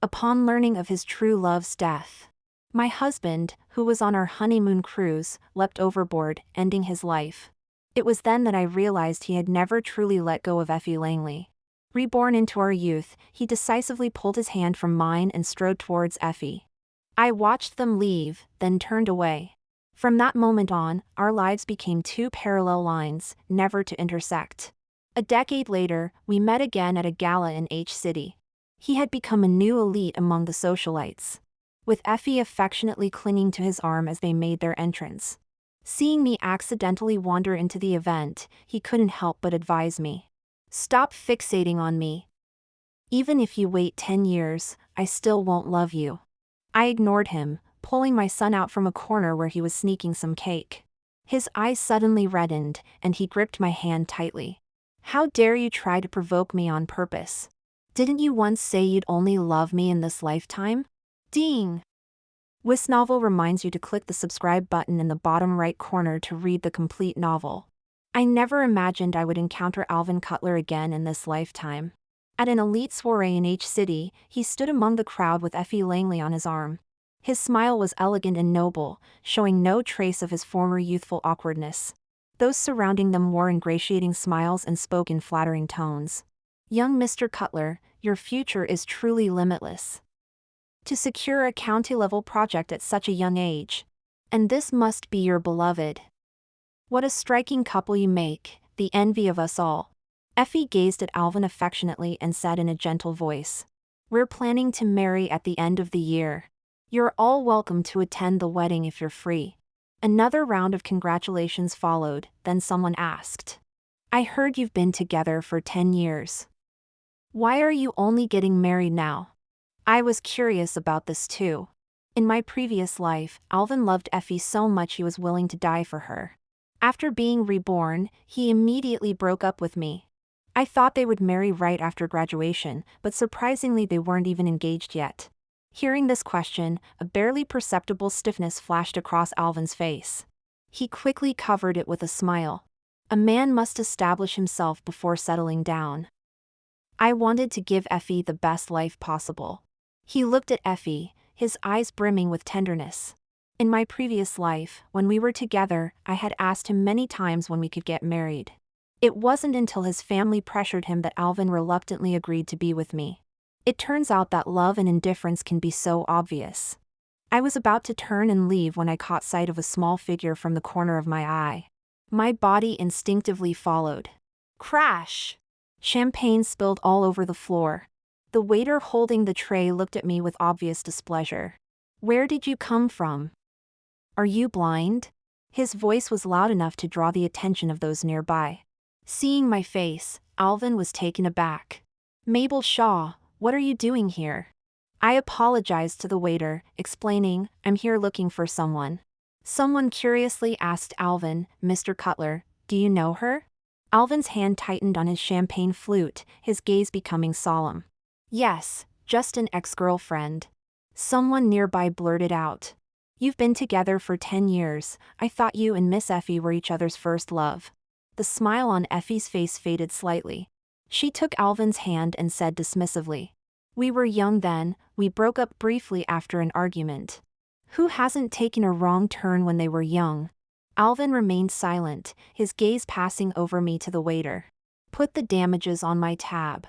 upon learning of his true love's death. My husband, who was on our honeymoon cruise, leapt overboard, ending his life. It was then that I realized he had never truly let go of Effie Langley. Reborn into our youth, he decisively pulled his hand from mine and strode towards Effie. I watched them leave, then turned away. From that moment on, our lives became two parallel lines, never to intersect. A decade later, we met again at a gala in H-City. He had become a new elite among the socialites, with Effie affectionately clinging to his arm as they made their entrance. Seeing me accidentally wander into the event, he couldn't help but advise me. Stop fixating on me. Even if you wait 10 years, I still won't love you. I ignored him, pulling my son out from a corner where he was sneaking some cake. His eyes suddenly reddened, and he gripped my hand tightly. How dare you try to provoke me on purpose? Didn't you once say you'd only love me in this lifetime? Ding! This novel reminds you to click the subscribe button in the bottom right corner to read the complete novel. I never imagined I would encounter Alvin Cutler again in this lifetime. At an elite soiree in H-City, he stood among the crowd with Effie Langley on his arm. His smile was elegant and noble, showing no trace of his former youthful awkwardness. Those surrounding them wore ingratiating smiles and spoke in flattering tones. Young Mr. Cutler, your future is truly limitless. To secure a county-level project at such a young age. And this must be your beloved. What a striking couple you make, the envy of us all. Effie gazed at Alvin affectionately and said in a gentle voice, We're planning to marry at the end of the year. You're all welcome to attend the wedding if you're free. Another round of congratulations followed, then someone asked, I heard you've been together for 10 years. Why are you only getting married now? I was curious about this too. In my previous life, Alvin loved Effie so much he was willing to die for her. After being reborn, he immediately broke up with me. I thought they would marry right after graduation, but surprisingly they weren't even engaged yet. Hearing this question, a barely perceptible stiffness flashed across Alvin's face. He quickly covered it with a smile. A man must establish himself before settling down. I wanted to give Effie the best life possible. He looked at Effie, his eyes brimming with tenderness. In my previous life, when we were together, I had asked him many times when we could get married. It wasn't until his family pressured him that Alvin reluctantly agreed to be with me. It turns out that love and indifference can be so obvious. I was about to turn and leave when I caught sight of a small figure from the corner of my eye. My body instinctively followed. Crash! Champagne spilled all over the floor. The waiter holding the tray looked at me with obvious displeasure. Where did you come from? Are you blind? His voice was loud enough to draw the attention of those nearby. Seeing my face, Alvin was taken aback. Mabel Shaw, what are you doing here? I apologized to the waiter, explaining, I'm here looking for someone. Someone curiously asked Alvin, Mr. Cutler, do you know her? Alvin's hand tightened on his champagne flute, his gaze becoming solemn. Yes, just an ex-girlfriend. Someone nearby blurted out. You've been together for 10 years, I thought you and Miss Effie were each other's first love. The smile on Effie's face faded slightly. She took Alvin's hand and said dismissively. We were young then, we broke up briefly after an argument. Who hasn't taken a wrong turn when they were young? Alvin remained silent, his gaze passing over me to the waiter. Put the damages on my tab.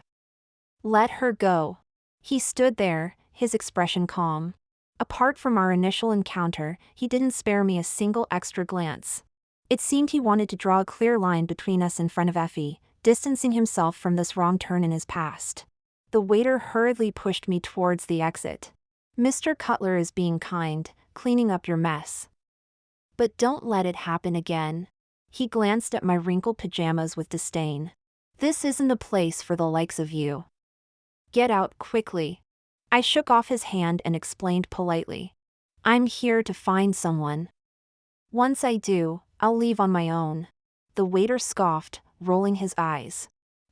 Let her go. He stood there, his expression calm. Apart from our initial encounter, he didn't spare me a single extra glance. It seemed he wanted to draw a clear line between us in front of Effie, distancing himself from this wrong turn in his past. The waiter hurriedly pushed me towards the exit. Mr. Cutler is being kind, cleaning up your mess. But don't let it happen again. He glanced at my wrinkled pajamas with disdain. This isn't a place for the likes of you. Get out quickly. I shook off his hand and explained politely. I'm here to find someone. Once I do, I'll leave on my own. The waiter scoffed, rolling his eyes.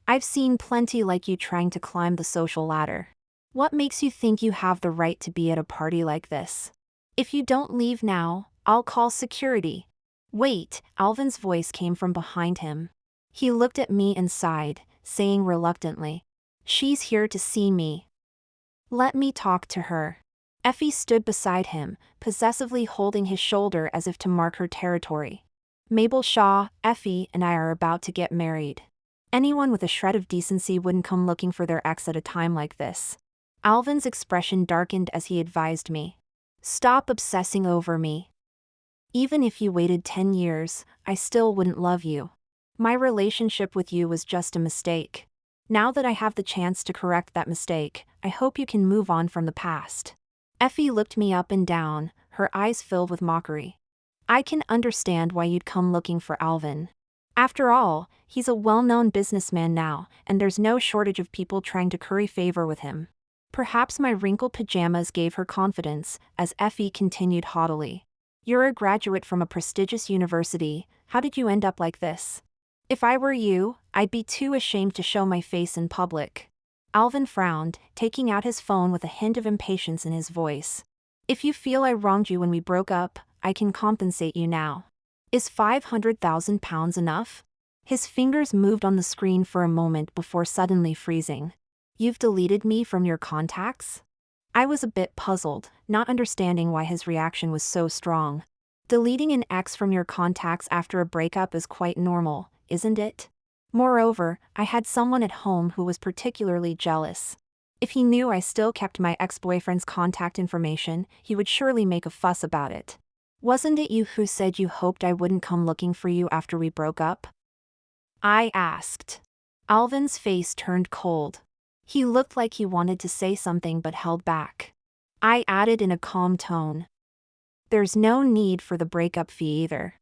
I've seen plenty like you trying to climb the social ladder. What makes you think you have the right to be at a party like this? If you don't leave now, I'll call security. Wait, Alvin's voice came from behind him. He looked at me and sighed, saying reluctantly, She's here to see me. Let me talk to her. Effie stood beside him, possessively holding his shoulder as if to mark her territory. Mabel Shaw, Effie and I are about to get married. Anyone with a shred of decency wouldn't come looking for their ex at a time like this. Alvin's expression darkened as he advised me. Stop obsessing over me. Even if you waited 10 years, I still wouldn't love you. My relationship with you was just a mistake. Now that I have the chance to correct that mistake, I hope you can move on from the past. Effie looked me up and down, her eyes filled with mockery. I can understand why you'd come looking for Alvin. After all, he's a well-known businessman now, and there's no shortage of people trying to curry favor with him. Perhaps my wrinkled pajamas gave her confidence, as Effie continued haughtily. You're a graduate from a prestigious university, how did you end up like this? If I were you, I'd be too ashamed to show my face in public. Alvin frowned, taking out his phone with a hint of impatience in his voice. If you feel I wronged you when we broke up, I can compensate you now. Is £500,000 enough? His fingers moved on the screen for a moment before suddenly freezing. You've deleted me from your contacts? I was a bit puzzled, not understanding why his reaction was so strong. Deleting an ex from your contacts after a breakup is quite normal, isn't it? Moreover, I had someone at home who was particularly jealous. If he knew I still kept my ex-boyfriend's contact information, he would surely make a fuss about it. Wasn't it you who said you hoped I wouldn't come looking for you after we broke up? I asked. Alvin's face turned cold. He looked like he wanted to say something but held back. I added in a calm tone. There's no need for the breakup fee either.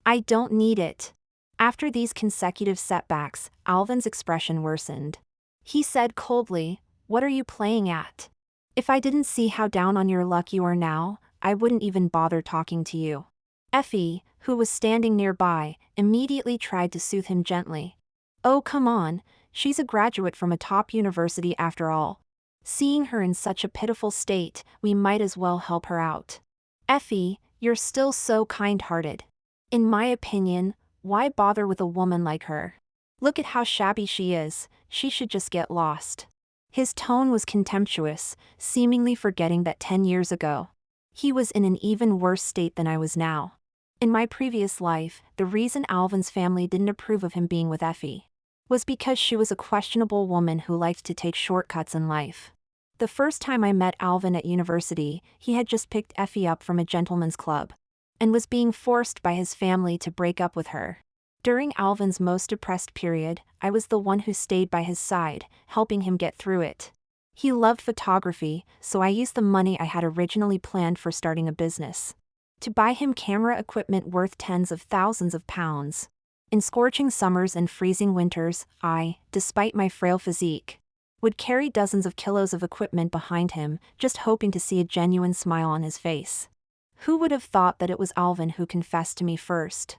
I don't need it. After these consecutive setbacks, Alvin's expression worsened. He said coldly, "What are you playing at? If I didn't see how down on your luck you are now, I wouldn't even bother talking to you." Effie, who was standing nearby, immediately tried to soothe him gently. Oh, come on, she's a graduate from a top university after all. Seeing her in such a pitiful state, we might as well help her out. Effie, you're still so kind-hearted. In my opinion, why bother with a woman like her? Look at how shabby she is, she should just get lost. His tone was contemptuous, seemingly forgetting that 10 years ago, he was in an even worse state than I was now. In my previous life, the reason Alvin's family didn't approve of him being with Effie was because she was a questionable woman who liked to take shortcuts in life. The first time I met Alvin at university, he had just picked Effie up from a gentleman's club and was being forced by his family to break up with her. During Alvin's most depressed period, I was the one who stayed by his side, helping him get through it. He loved photography, so I used the money I had originally planned for starting a business to buy him camera equipment worth tens of thousands of pounds. In scorching summers and freezing winters, I, despite my frail physique, would carry dozens of kilos of equipment behind him, just hoping to see a genuine smile on his face. Who would have thought that it was Alvin who confessed to me first?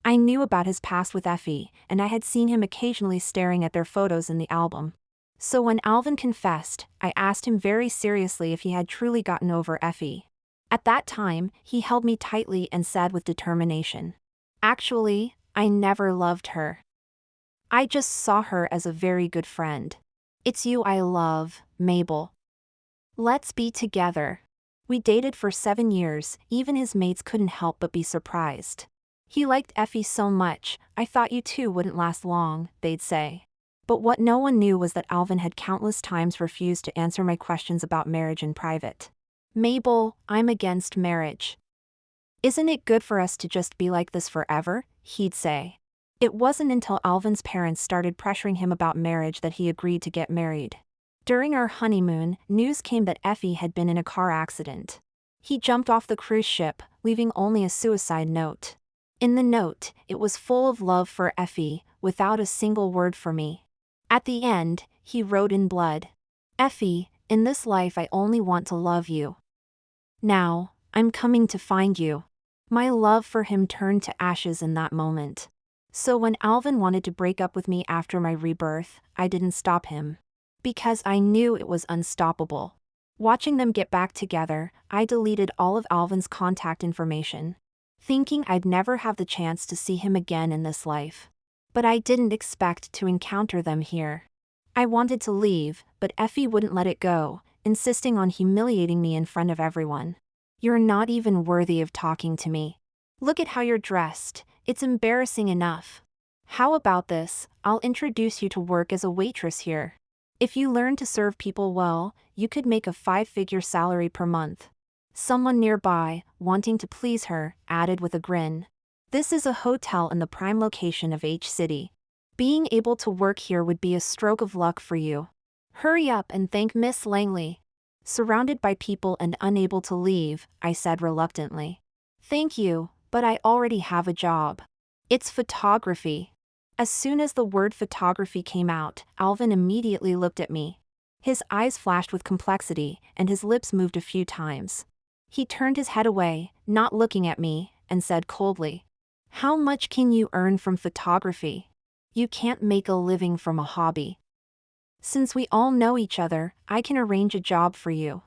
I knew about his past with Effie, and I had seen him occasionally staring at their photos in the album. So when Alvin confessed, I asked him very seriously if he had truly gotten over Effie. At that time, he held me tightly and said with determination, "Actually, I never loved her. I just saw her as a very good friend. It's you I love, Mabel. Let's be together." We dated for 7 years, even his mates couldn't help but be surprised. He liked Effie so much, I thought you two wouldn't last long, they'd say. But what no one knew was that Alvin had countless times refused to answer my questions about marriage in private. "Mabel, I'm against marriage. Isn't it good for us to just be like this forever?" he'd say. It wasn't until Alvin's parents started pressuring him about marriage that he agreed to get married. During our honeymoon, news came that Effie had been in a car accident. He jumped off the cruise ship, leaving only a suicide note. In the note, it was full of love for Effie, without a single word for me. At the end, he wrote in blood, "Effie, in this life I only want to love you. Now, I'm coming to find you." My love for him turned to ashes in that moment. So when Alvin wanted to break up with me after my rebirth, I didn't stop him. Because I knew it was unstoppable. Watching them get back together, I deleted all of Alvin's contact information, thinking I'd never have the chance to see him again in this life. But I didn't expect to encounter them here. I wanted to leave, but Effie wouldn't let it go, insisting on humiliating me in front of everyone. You're not even worthy of talking to me. Look at how you're dressed, it's embarrassing enough. How about this, I'll introduce you to work as a waitress here. If you learn to serve people well, you could make a 5-figure salary per month. Someone nearby, wanting to please her, added with a grin. This is a hotel in the prime location of H City. Being able to work here would be a stroke of luck for you. Hurry up and thank Miss Langley. Surrounded by people and unable to leave, I said reluctantly. Thank you, but I already have a job. It's photography. As soon as the word photography came out, Alvin immediately looked at me. His eyes flashed with complexity, and his lips moved a few times. He turned his head away, not looking at me, and said coldly, "How much can you earn from photography? You can't make a living from a hobby. Since we all know each other, I can arrange a job for you."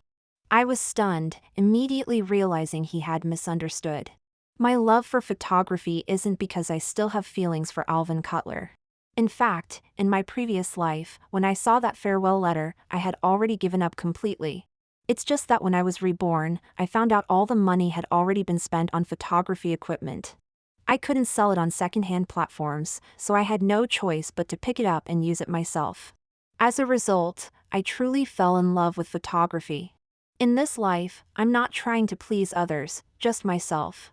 I was stunned, immediately realizing he had misunderstood. My love for photography isn't because I still have feelings for Alvin Cutler. In fact, in my previous life, when I saw that farewell letter, I had already given up completely. It's just that when I was reborn, I found out all the money had already been spent on photography equipment. I couldn't sell it on secondhand platforms, so I had no choice but to pick it up and use it myself. As a result, I truly fell in love with photography. In this life, I'm not trying to please others, just myself.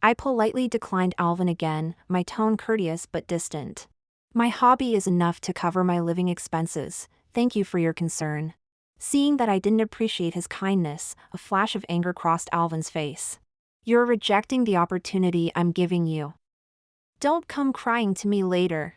I politely declined Alvin again, my tone courteous but distant. My hobby is enough to cover my living expenses, thank you for your concern. Seeing that I didn't appreciate his kindness, a flash of anger crossed Alvin's face. You're rejecting the opportunity I'm giving you. Don't come crying to me later.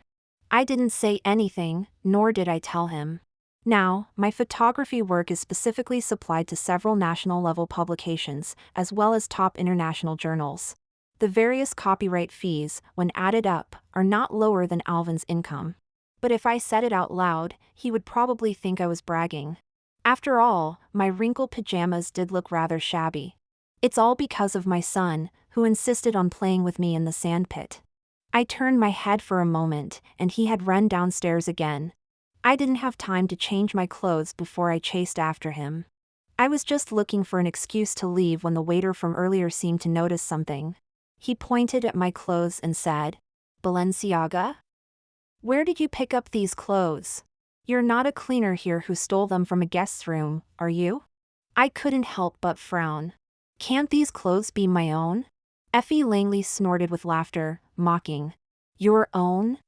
I didn't say anything, nor did I tell him. Now, my photography work is specifically supplied to several national-level publications, as well as top international journals. The various copyright fees, when added up, are not lower than Alvin's income. But if I said it out loud, he would probably think I was bragging. After all, my wrinkled pajamas did look rather shabby. It's all because of my son, who insisted on playing with me in the sandpit. I turned my head for a moment, and he had run downstairs again. I didn't have time to change my clothes before I chased after him. I was just looking for an excuse to leave when the waiter from earlier seemed to notice something. He pointed at my clothes and said, "Balenciaga? Where did you pick up these clothes? You're not a cleaner here who stole them from a guest's room, are you?" I couldn't help but frown. Can't these clothes be my own? Effie Langley snorted with laughter, mocking. Your own?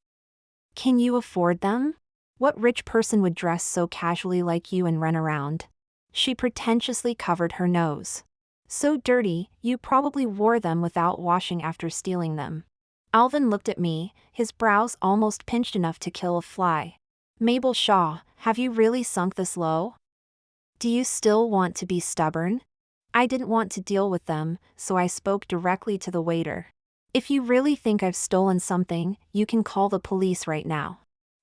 Can you afford them? What rich person would dress so casually like you and run around? She pretentiously covered her nose. So dirty, you probably wore them without washing after stealing them. Alvin looked at me, his brows almost pinched enough to kill a fly. Mabel Shaw, have you really sunk this low? Do you still want to be stubborn? I didn't want to deal with them, so I spoke directly to the waiter. If you really think I've stolen something, you can call the police right now.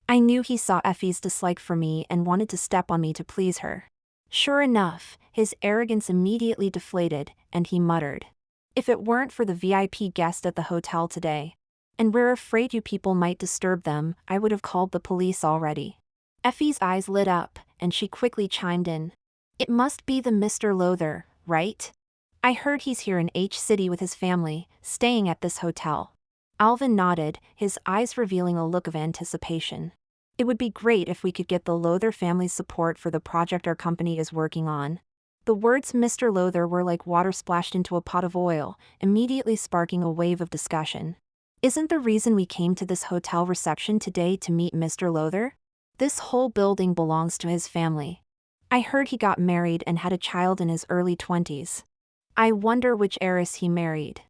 I knew he saw Effie's dislike for me and wanted to step on me to please her. Sure enough, his arrogance immediately deflated, and he muttered. If it weren't for the VIP guest at the hotel today, and we're afraid you people might disturb them, I would have called the police already. Effie's eyes lit up, and she quickly chimed in. It must be the Mr. Lowther, right? I heard he's here in H City with his family, staying at this hotel. Alvin nodded, his eyes revealing a look of anticipation. It would be great if we could get the Lowther family's support for the project our company is working on. The words Mr. Lowther were like water splashed into a pot of oil, immediately sparking a wave of discussion. Isn't the reason we came to this hotel reception today to meet Mr. Lowther? This whole building belongs to his family. I heard he got married and had a child in his early 20s. I wonder which heiress he married.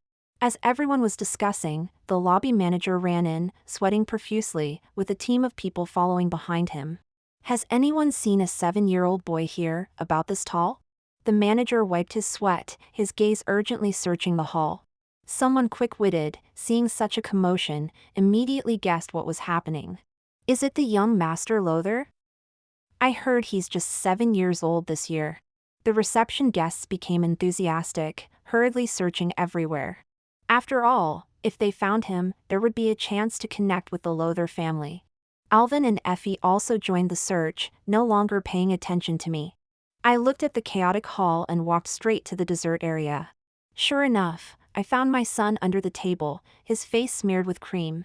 As everyone was discussing, the lobby manager ran in, sweating profusely, with a team of people following behind him. Has anyone seen a 7-year-old boy here, about this tall? The manager wiped his sweat, his gaze urgently searching the hall. Someone quick-witted, seeing such a commotion, immediately guessed what was happening. Is it the young Master Lowther? I heard he's just 7 years old this year. The reception guests became enthusiastic, hurriedly searching everywhere. After all, if they found him, there would be a chance to connect with the Lowther family. Alvin and Effie also joined the search, no longer paying attention to me. I looked at the chaotic hall and walked straight to the dessert area. Sure enough, I found my son under the table, his face smeared with cream.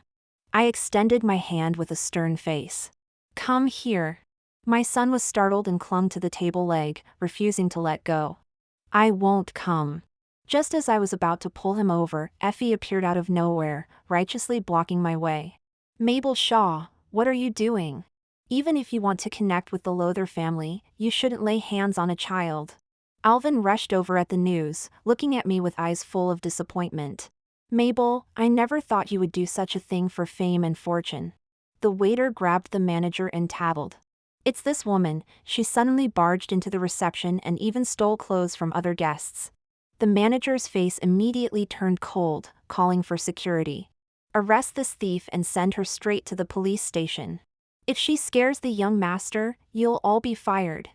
I extended my hand with a stern face. Come here. My son was startled and clung to the table leg, refusing to let go. I won't come. Just as I was about to pull him over, Effie appeared out of nowhere, righteously blocking my way. Mabel Shaw, what are you doing? Even if you want to connect with the Lowther family, you shouldn't lay hands on a child. Alvin rushed over at the news, looking at me with eyes full of disappointment. Mabel, I never thought you would do such a thing for fame and fortune. The waiter grabbed the manager and tattled. It's this woman, she suddenly barged into the reception and even stole clothes from other guests. The manager's face immediately turned cold, calling for security. Arrest this thief and send her straight to the police station. If she scares the young master, you'll all be fired.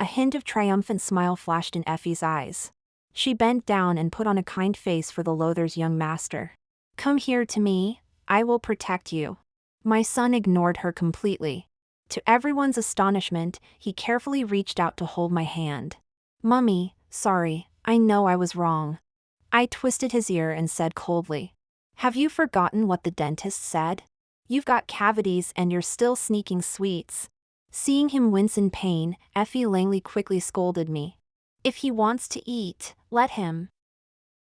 A hint of triumphant smile flashed in Effie's eyes. She bent down and put on a kind face for the Lowther's young master. Come here to me, I will protect you. My son ignored her completely. To everyone's astonishment, he carefully reached out to hold my hand. Mummy, sorry, I know I was wrong. I twisted his ear and said coldly. Have you forgotten what the dentist said? You've got cavities and you're still sneaking sweets. Seeing him wince in pain, Effie Langley quickly scolded me. If he wants to eat, let him.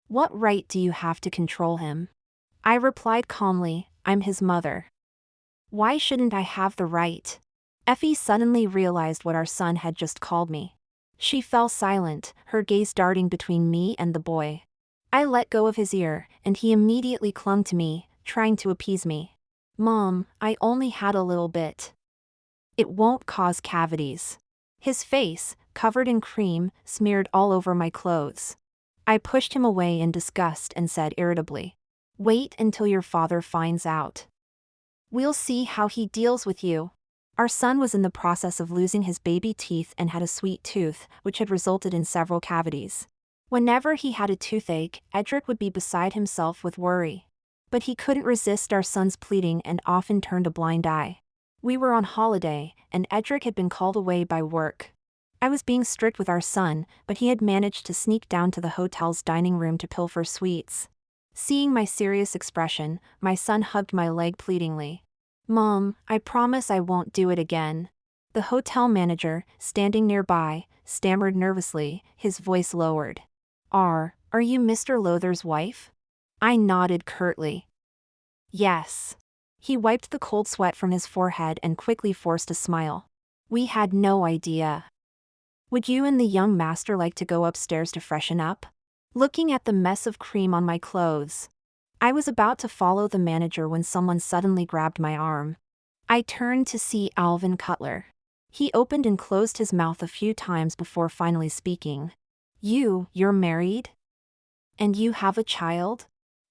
What right do you have to control him? I replied calmly, I'm his mother. Why shouldn't I have the right? Effie suddenly realized what our son had just called me. She fell silent, her gaze darting between me and the boy. I let go of his ear, and he immediately clung to me, trying to appease me. Mom, I only had a little bit. It won't cause cavities. His face, covered in cream, smeared all over my clothes. I pushed him away in disgust and said irritably, wait until your father finds out. We'll see how he deals with you. Our son was in the process of losing his baby teeth and had a sweet tooth, which had resulted in several cavities. Whenever he had a toothache, Edric would be beside himself with worry. But he couldn't resist our son's pleading and often turned a blind eye. We were on holiday, and Edric had been called away by work. I was being strict with our son, but he had managed to sneak down to the hotel's dining room to pilfer sweets. Seeing my serious expression, my son hugged my leg pleadingly. Mom, I promise I won't do it again. The hotel manager, standing nearby, stammered nervously, his voice lowered. Are you Mr. Lowther's wife? I nodded curtly. Yes. He wiped the cold sweat from his forehead and quickly forced a smile. We had no idea. Would you and the young master like to go upstairs to freshen up? Looking at the mess of cream on my clothes. I was about to follow the manager when someone suddenly grabbed my arm. I turned to see Alvin Cutler. He opened and closed his mouth a few times before finally speaking. You're married? And you have a child?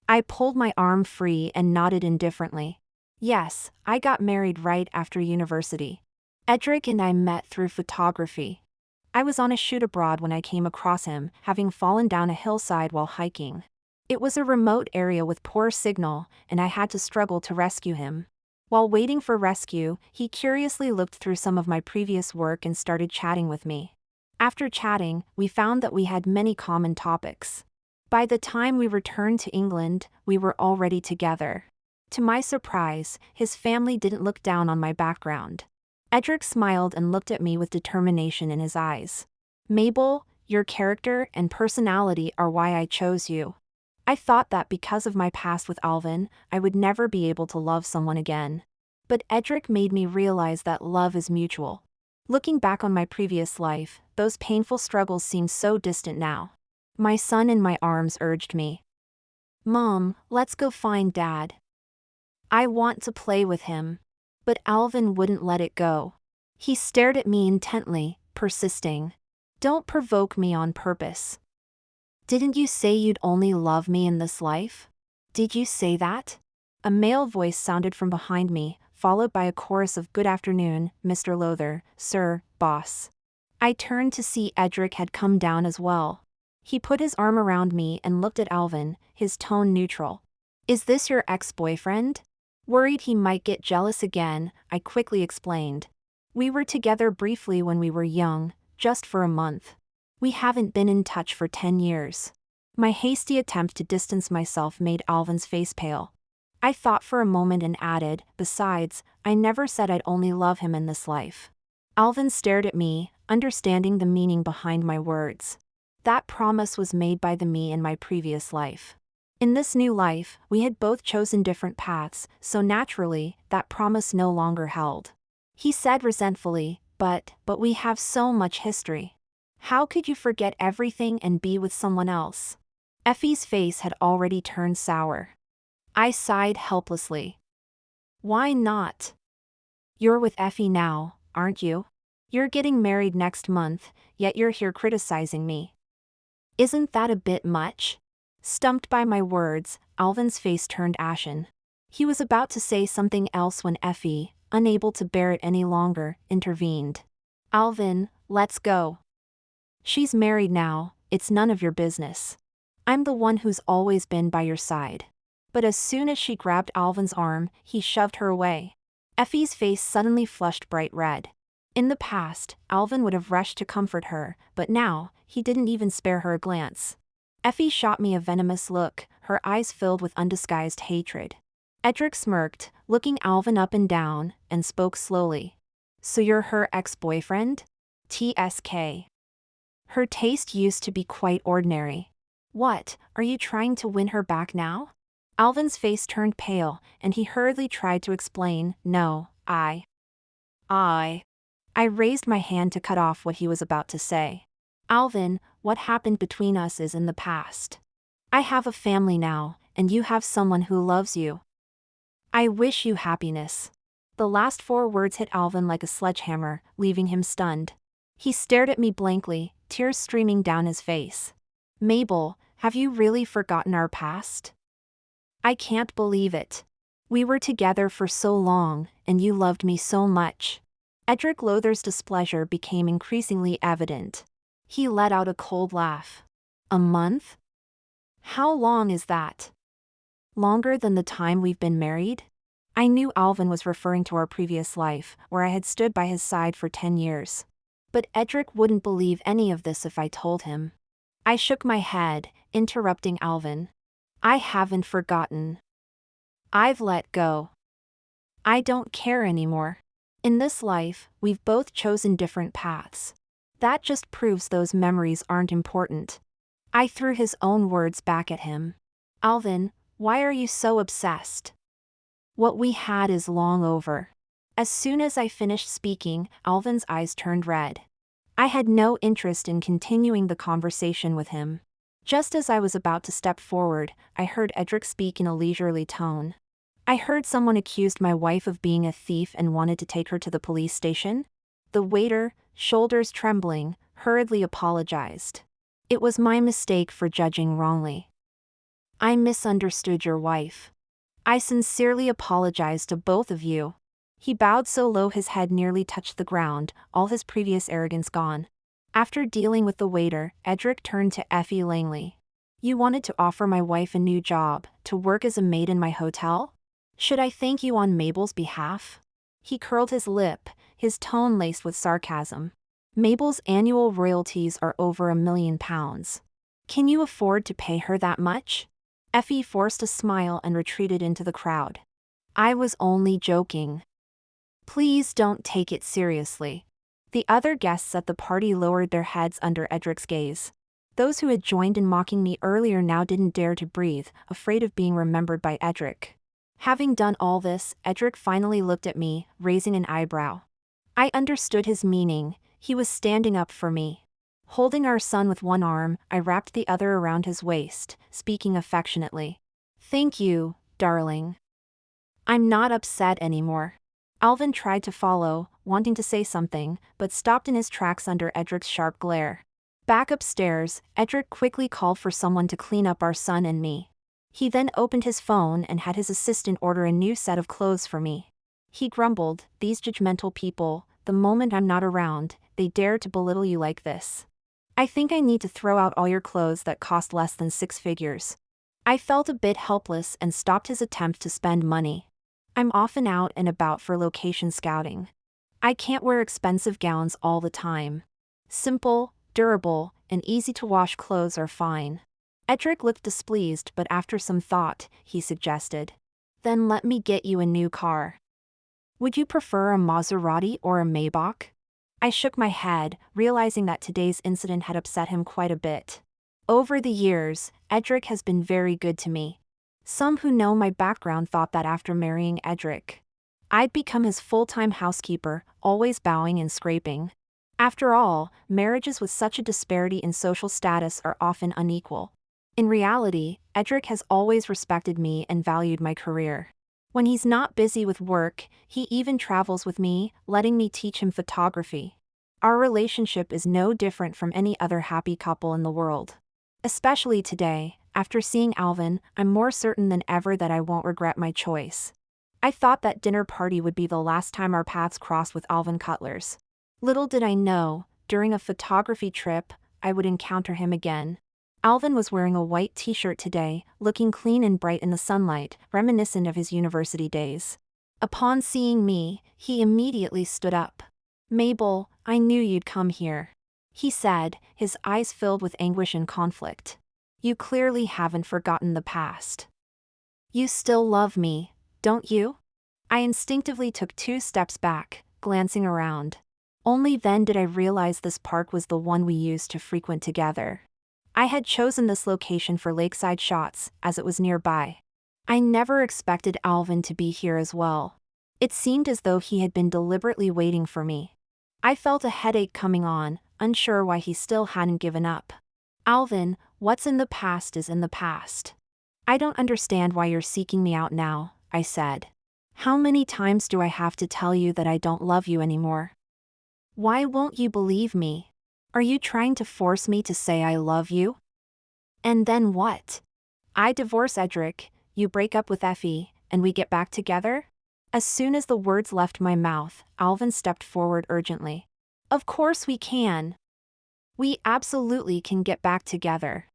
I pulled my arm free and nodded indifferently. Yes, I got married right after university. Edric and I met through photography. I was on a shoot abroad when I came across him, having fallen down a hillside while hiking. It was a remote area with poor signal, and I had to struggle to rescue him. While waiting for rescue, he curiously looked through some of my previous work and started chatting with me. After chatting, we found that we had many common topics. By the time we returned to England, we were already together. To my surprise, his family didn't look down on my background. Edric smiled and looked at me with determination in his eyes. Mabel, your character and personality are why I chose you. I thought that because of my past with Alvin, I would never be able to love someone again. But Edric made me realize that love is mutual. Looking back on my previous life, those painful struggles seem so distant now. My son in my arms urged me. Mom, let's go find Dad. I want to play with him. But Alvin wouldn't let it go. He stared at me intently, persisting. Don't provoke me on purpose. Didn't you say you'd only love me in this life? Did you say that? A male voice sounded from behind me, followed by a chorus of good afternoon, Mr. Lowther, sir, boss. I turned to see Edric had come down as well. He put his arm around me and looked at Alvin, his tone neutral. Is this your ex-boyfriend? Worried he might get jealous again, I quickly explained. We were together briefly when we were young, just for a month. We haven't been in touch for 10 years. My hasty attempt to distance myself made Alvin's face pale. I thought for a moment and added, besides, I never said I'd only love him in this life. Alvin stared at me, understanding the meaning behind my words. That promise was made by the me in my previous life. In this new life, we had both chosen different paths, so naturally, that promise no longer held. He said resentfully, but we have so much history. How could you forget everything and be with someone else? Effie's face had already turned sour. I sighed helplessly. Why not? You're with Effie now, aren't you? You're getting married next month, yet you're here criticizing me. Isn't that a bit much? Stumped by my words, Alvin's face turned ashen. He was about to say something else when Effie, unable to bear it any longer, intervened. Alvin, let's go. She's married now, it's none of your business. I'm the one who's always been by your side. But as soon as she grabbed Alvin's arm, he shoved her away. Effie's face suddenly flushed bright red. In the past, Alvin would have rushed to comfort her, but now, he didn't even spare her a glance. Effie shot me a venomous look, her eyes filled with undisguised hatred. Edric smirked, looking Alvin up and down, and spoke slowly. So you're her ex-boyfriend? TSK. Her taste used to be quite ordinary. What, are you trying to win her back now? Alvin's face turned pale, and he hurriedly tried to explain, no, I raised my hand to cut off what he was about to say. Alvin, what happened between us is in the past. I have a family now, and you have someone who loves you. I wish you happiness. The last 4 words hit Alvin like a sledgehammer, leaving him stunned. He stared at me blankly, tears streaming down his face. Mabel, have you really forgotten our past? I can't believe it. We were together for so long, and you loved me so much. Edric Lothar's displeasure became increasingly evident. He let out a cold laugh. A month? How long is that? Longer than the time we've been married? I knew Alvin was referring to our previous life, where I had stood by his side for 10 years. But Edric wouldn't believe any of this if I told him. I shook my head, interrupting Alvin. I haven't forgotten. I've let go. I don't care anymore. In this life, we've both chosen different paths. That just proves those memories aren't important. I threw his own words back at him. Alvin, why are you so obsessed? What we had is long over. As soon as I finished speaking, Alvin's eyes turned red. I had no interest in continuing the conversation with him. Just as I was about to step forward, I heard Edric speak in a leisurely tone. I heard someone accused my wife of being a thief and wanted to take her to the police station. The waiter, shoulders trembling, hurriedly apologized. It was my mistake for judging wrongly. I misunderstood your wife. I sincerely apologize to both of you. He bowed so low his head nearly touched the ground, all his previous arrogance gone. After dealing with the waiter, Edric turned to Effie Langley. You wanted to offer my wife a new job, to work as a maid in my hotel? Should I thank you on Mabel's behalf? He curled his lip, his tone laced with sarcasm. Mabel's annual royalties are over £1 million. Can you afford to pay her that much? Effie forced a smile and retreated into the crowd. I was only joking. Please don't take it seriously. The other guests at the party lowered their heads under Edric's gaze. Those who had joined in mocking me earlier now didn't dare to breathe, afraid of being remembered by Edric. Having done all this, Edric finally looked at me, raising an eyebrow. I understood his meaning. He was standing up for me. Holding our son with one arm, I wrapped the other around his waist, speaking affectionately. Thank you, darling. I'm not upset anymore. Alvin tried to follow, wanting to say something, but stopped in his tracks under Edric's sharp glare. Back upstairs, Edric quickly called for someone to clean up our son and me. He then opened his phone and had his assistant order a new set of clothes for me. He grumbled, these judgmental people, the moment I'm not around, they dare to belittle you like this. I think I need to throw out all your clothes that cost less than 6 figures. I felt a bit helpless and stopped his attempt to spend money. I'm often out and about for location scouting. I can't wear expensive gowns all the time. Simple, durable, and easy to wash clothes are fine. Edric looked displeased, but after some thought, he suggested, "Then let me get you a new car. Would you prefer a Maserati or a Maybach?" I shook my head, realizing that today's incident had upset him quite a bit. Over the years, Edric has been very good to me. Some who know my background thought that after marrying Edric, I'd become his full-time housekeeper, always bowing and scraping. After all, marriages with such a disparity in social status are often unequal. In reality, Edric has always respected me and valued my career. When he's not busy with work, he even travels with me, letting me teach him photography. Our relationship is no different from any other happy couple in the world. Especially today, after seeing Alvin, I'm more certain than ever that I won't regret my choice. I thought that dinner party would be the last time our paths crossed with Alvin Cutlers. Little did I know, during a photography trip, I would encounter him again. Alvin was wearing a white t-shirt today, looking clean and bright in the sunlight, reminiscent of his university days. Upon seeing me, he immediately stood up. "Mabel, I knew you'd come here," he said, his eyes filled with anguish and conflict. "You clearly haven't forgotten the past. You still love me, don't you?" I instinctively took 2 steps back, glancing around. Only then did I realize this park was the one we used to frequent together. I had chosen this location for lakeside shots, as it was nearby. I never expected Alvin to be here as well. It seemed as though he had been deliberately waiting for me. I felt a headache coming on, unsure why he still hadn't given up. "Alvin, what's in the past is in the past. I don't understand why you're seeking me out now," I said. "How many times do I have to tell you that I don't love you anymore? Why won't you believe me? Are you trying to force me to say I love you? And then what? I divorce Edric, you break up with Effie, and we get back together?" As soon as the words left my mouth, Alvin stepped forward urgently. "Of course we can. We absolutely can get back together."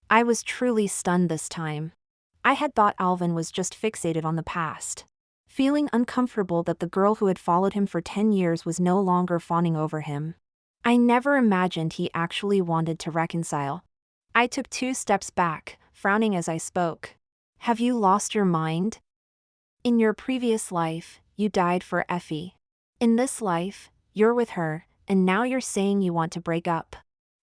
I was truly stunned this time. I had thought Alvin was just fixated on the past, feeling uncomfortable that the girl who had followed him for 10 years was no longer fawning over him. I never imagined he actually wanted to reconcile. I took 2 steps back, frowning as I spoke. "Have you lost your mind? In your previous life, you died for Effie. In this life, you're with her, and now you're saying you want to break up."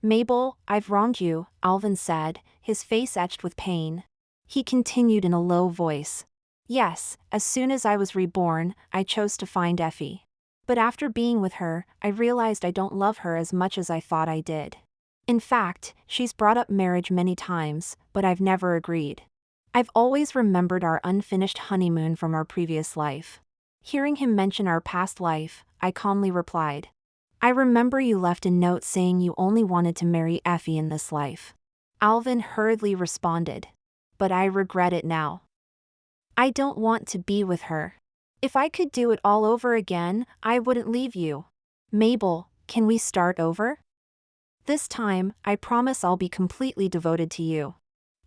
"Mabel, I've wronged you," Alvin said, his face etched with pain. He continued in a low voice. "Yes, as soon as I was reborn, I chose to find Effie. But after being with her, I realized I don't love her as much as I thought I did. In fact, she's brought up marriage many times, but I've never agreed. I've always remembered our unfinished honeymoon from our previous life." Hearing him mention our past life, I calmly replied, "I remember you left a note saying you only wanted to marry Effie in this life." Alvin hurriedly responded, "But I regret it now. I don't want to be with her. If I could do it all over again, I wouldn't leave you. Mabel, can we start over? This time, I promise I'll be completely devoted to you.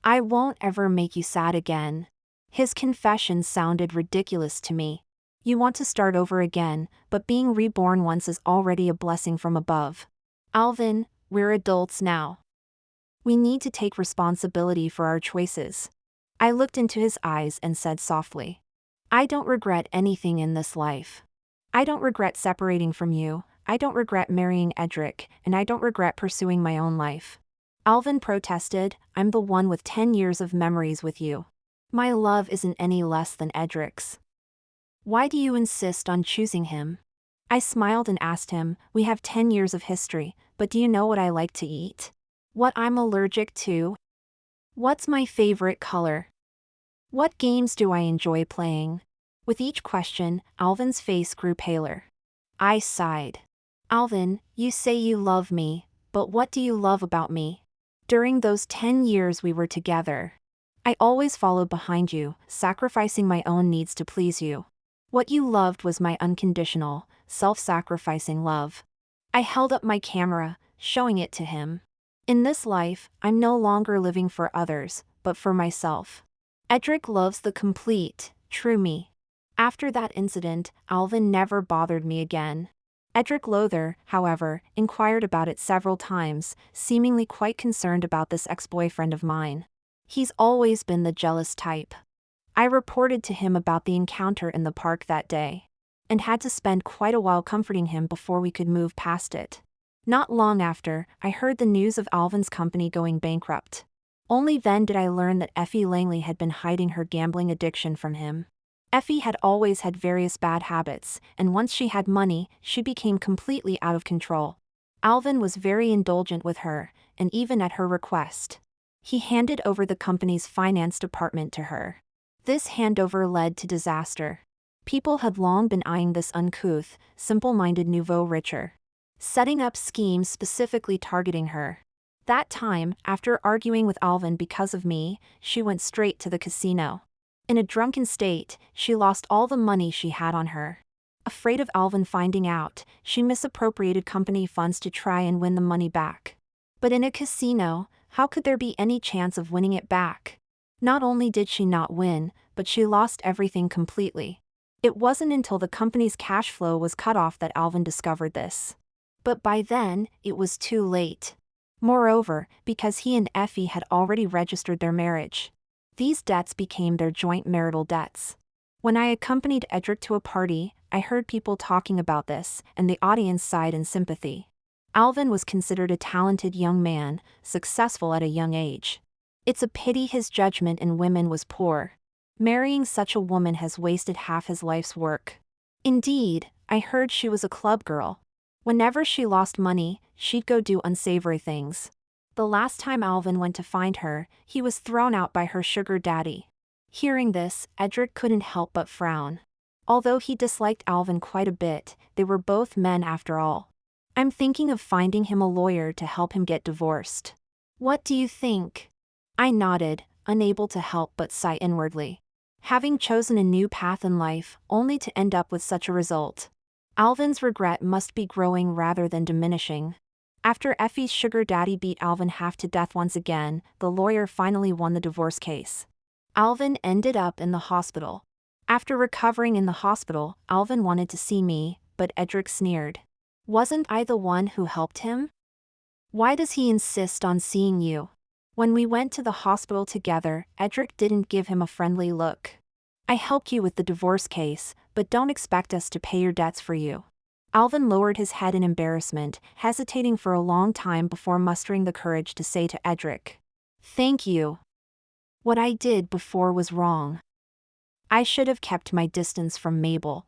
I won't ever make you sad again." His confession sounded ridiculous to me. You want to start over again, but being reborn once is already a blessing from above. "Alvin, we're adults now. We need to take responsibility for our choices." I looked into his eyes and said softly, "I don't regret anything in this life. I don't regret separating from you, I don't regret marrying Edric, and I don't regret pursuing my own life." Alvin protested, "I'm the one with 10 years of memories with you. My love isn't any less than Edric's. Why do you insist on choosing him?" I smiled and asked him, "We have 10 years of history, but do you know what I like to eat? What I'm allergic to? What's my favorite color? What games do I enjoy playing?" With each question, Alvin's face grew paler. I sighed. "Alvin, you say you love me, but what do you love about me? During those 10 years we were together, I always followed behind you, sacrificing my own needs to please you. What you loved was my unconditional, self-sacrificing love." I held up my camera, showing it to him. "In this life, I'm no longer living for others, but for myself. Edric loves the complete, true me." After that incident, Alvin never bothered me again. Edric Lother, however, inquired about it several times, seemingly quite concerned about this ex-boyfriend of mine. He's always been the jealous type. I reported to him about the encounter in the park that day, and had to spend quite a while comforting him before we could move past it. Not long after, I heard the news of Alvin's company going bankrupt. Only then did I learn that Effie Langley had been hiding her gambling addiction from him. Effie had always had various bad habits, and once she had money, she became completely out of control. Alvin was very indulgent with her, and even at her request, he handed over the company's finance department to her. This handover led to disaster. People had long been eyeing this uncouth, simple-minded nouveau richer, setting up schemes specifically targeting her. That time, after arguing with Alvin because of me, she went straight to the casino. In a drunken state, she lost all the money she had on her. Afraid of Alvin finding out, she misappropriated company funds to try and win the money back. But in a casino, how could there be any chance of winning it back? Not only did she not win, but she lost everything completely. It wasn't until the company's cash flow was cut off that Alvin discovered this. But by then, it was too late. Moreover, because he and Effie had already registered their marriage, these debts became their joint marital debts. When I accompanied Edric to a party, I heard people talking about this, and the audience sighed in sympathy. Alvin was considered a talented young man, successful at a young age. It's a pity his judgment in women was poor. Marrying such a woman has wasted half his life's work. Indeed, I heard she was a club girl. Whenever she lost money, she'd go do unsavory things. The last time Alvin went to find her, he was thrown out by her sugar daddy. Hearing this, Edric couldn't help but frown. Although he disliked Alvin quite a bit, they were both men after all. I'm thinking of finding him a lawyer to help him get divorced. What do you think? I nodded, unable to help but sigh inwardly. Having chosen a new path in life, only to end up with such a result. Alvin's regret must be growing rather than diminishing. After Effie's sugar daddy beat Alvin half to death once again, the lawyer finally won the divorce case. Alvin ended up in the hospital. After recovering in the hospital, Alvin wanted to see me, but Edric sneered. Wasn't I the one who helped him? Why does he insist on seeing you? When we went to the hospital together, Edric didn't give him a friendly look. I helped you with the divorce case, but don't expect us to pay your debts for you. Alvin lowered his head in embarrassment, hesitating for a long time before mustering the courage to say to Edric, "Thank you. What I did before was wrong. I should have kept my distance from Mabel.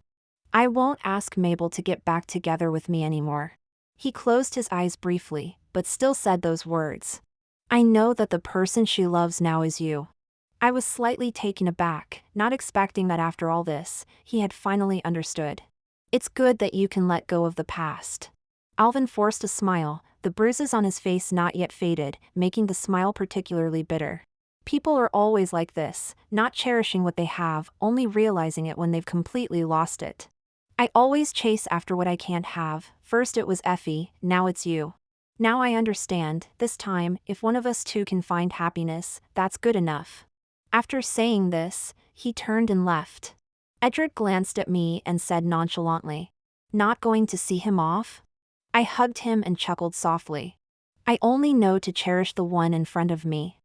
I won't ask Mabel to get back together with me anymore." He closed his eyes briefly, but still said those words. "I know that the person she loves now is you." I was slightly taken aback, not expecting that after all this, he had finally understood. "It's good that you can let go of the past." Alvin forced a smile, the bruises on his face not yet faded, making the smile particularly bitter. People are always like this, not cherishing what they have, only realizing it when they've completely lost it. I always chase after what I can't have. First it was Effie, now it's you. Now I understand, this time, if one of us two can find happiness, that's good enough. After saying this, he turned and left. Edric glanced at me and said nonchalantly, "Not going to see him off?" I hugged him and chuckled softly. "I only know to cherish the one in front of me."